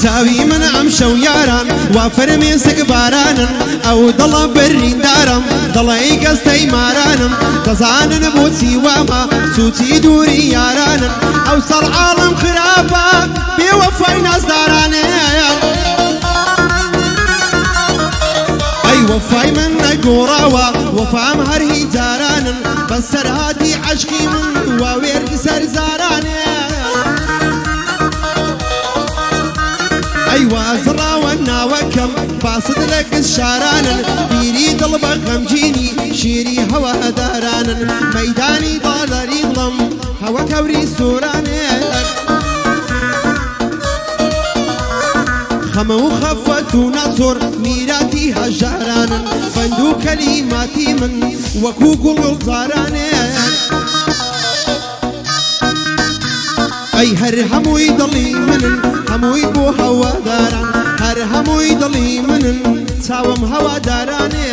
چاوی من ئەمشەو یاران وا فەرمێ سگبارانن ئەو دڵە بەریندارم دڵی گەستەی مارانم دەزانن بۆچی وامە سوچی دووری یارانن ئەو سەڵ عاڵم خراپە بێوەفای نازدارانێ ئەی وەفای من نەگۆڕاوە وەفام هەر هی جارانن بەسەر هاتی عەشقی من وا وێرگی سەرزارانێ ئەی وازڕاوە ناوەکەم باست لە کەس شارانن بیری دڵ بە غەمگینی شیری هەوادارانن مەیدانی داڵەری دڵم هەوە کەوری سوورانێ خەمە و خەفەت و نەزۆر میراتی هەژارانن بەند و کەلیماتی من وەکو گوڵزارانێ ئەی هەر هەمووی دڵی منن هەمووی بۆ هەواداران هەر هەمووی دڵی منن چاوم هەوادارانێ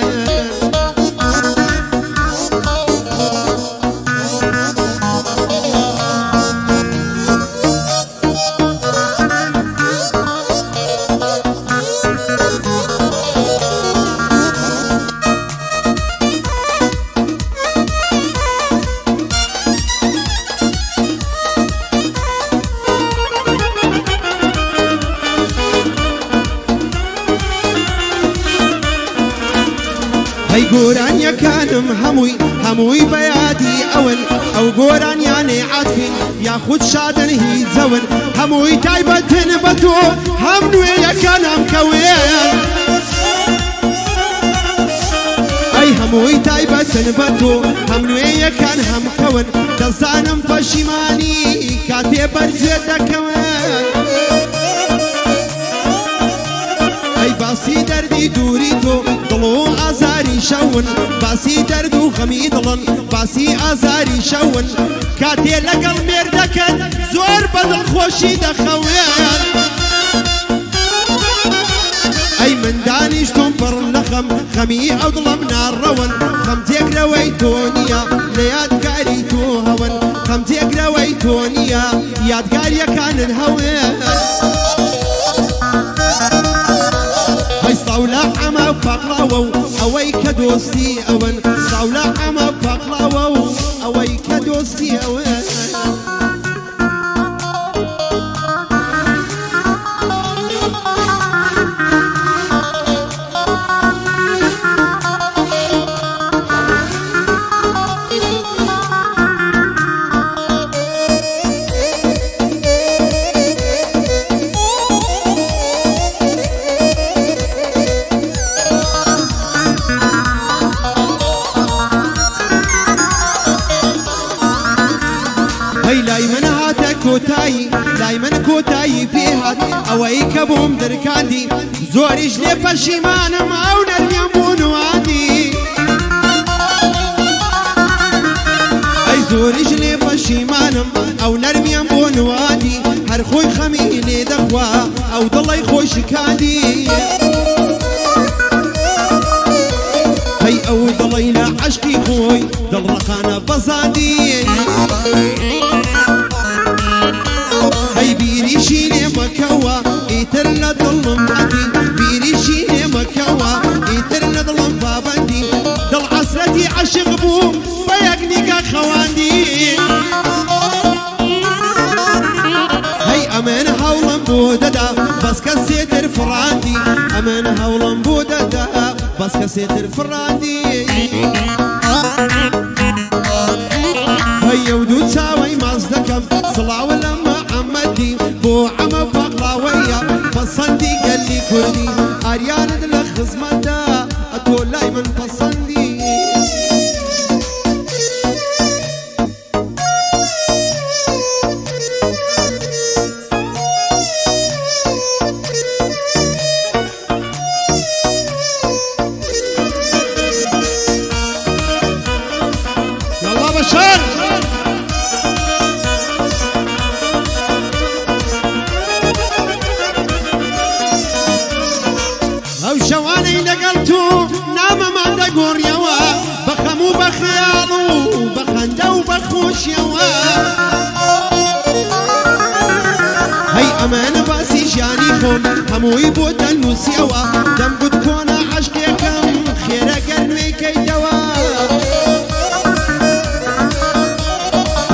هەی گۆرانیەکانم هەمووی بەیادی ئەون ئەو گۆرانیانێ عاتفین یاخود شادن هی جەون هەمووی تایبەتن بە تۆ هەم نوێیەکانم کەوێن ئەی هەمووی تایبەتن بە تۆ هەم نوێیەکان هەم کەون دەزانم پەشیمانی کاتێ بەرجێ دەکەون ئەی باسی دەردی دووری تۆ دڵ و ئازاری شەون باسی دەرد و خەمی دڵن باسی ئازاری شەون کاتێ لەگەڵ مێردەکەن زۆر بە دڵخۆشی دەخەوێن ئەی من دانیشتم پڕ لە خەمی ئەو دڵم ناڕەون خەم تێکرەوەی تۆ نییە لە یادگاری تۆ هەون خەم تێکرەوەی تۆ نییە یادگاریەکانن هەوێن ساولا ئەمە پاقڵاوە و ئەوەی کە دۆستی ئەوەن ساولا ئەمە پاقڵاوە و ئەوەی کە دۆستی ئەوەن لای من هاتە کۆتایی لای من کۆتایی پێهات ئەوەی کە بۆم دەرکاندی زۆریش لێ پەشیمانم ئەو نەرمیان بۆ نوادی ئەی زۆریش لێ پەشیمانم ئەو نەرمیان بۆ نوادی هەر خۆی خەمی لێ دەخوا ئەو دڵی خۆی شکاندی هەی ئەو دڵی لە عەشقی خۆی دڵڕەخانە بەزادی ئەی بیریشی لێ مەکەوە ئیتر لە دڵم بەندی بیریشی لێ مەکەوە ئیتر لە دڵم بابەندی دڵ حەسرەتی عەشق بوو بە یەک نیگە خەواندی هەی ئەمن هەوڵم بۆ دەدا بەس کەسێتر فڕاندی ئەمن هەوڵم بۆ دەدا بەس کەسێتر فڕاندی هەی ئەو دوو چاوەی ماز دەکەم سڵاوە لە محەممەدی بۆ ئەمە پاقڵاوەیە پەسەندی گەلی کوردی ئاریانت لە خزمەتدا ئەتۆ لای من پەسەندی یاڵڵا بەشار ئەو شەوانەی لەگەڵ تۆ نامەمان دەگۆڕیەوە بە خەم و بە خەیاڵ و بە خەندە و بە خۆشیەوە هەی ئەمانە باسی ژیانی خۆم هەمووی بۆ دەنووسیەوە دەمگوت کۆنا عەشقێکم خێرە گەرمەی کەیتەوە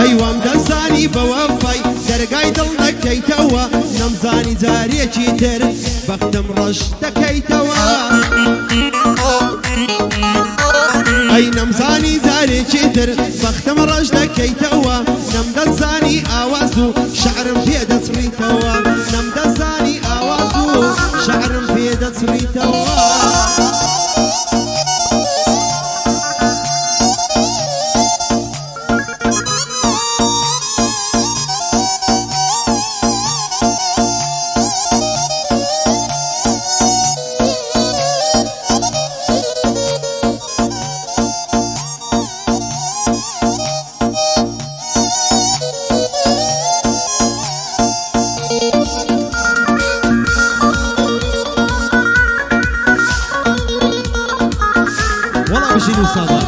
هەیوام دەزانی بەوە فەی دەرگای دڵ دەکەیتەوە نەمزانی جارێکی تر بەختم ڕەش دەکەیتەوە ئەی نەمزانی جارێکی تر بەختم ڕەش دەکەیتەوە نەمدەزانی ئاواز و شەعرم پێ دەچڕیتەوە نەمدەزانی ئاواز و شەعرم پێ دەچڕیتەوە والله بشيل وسادة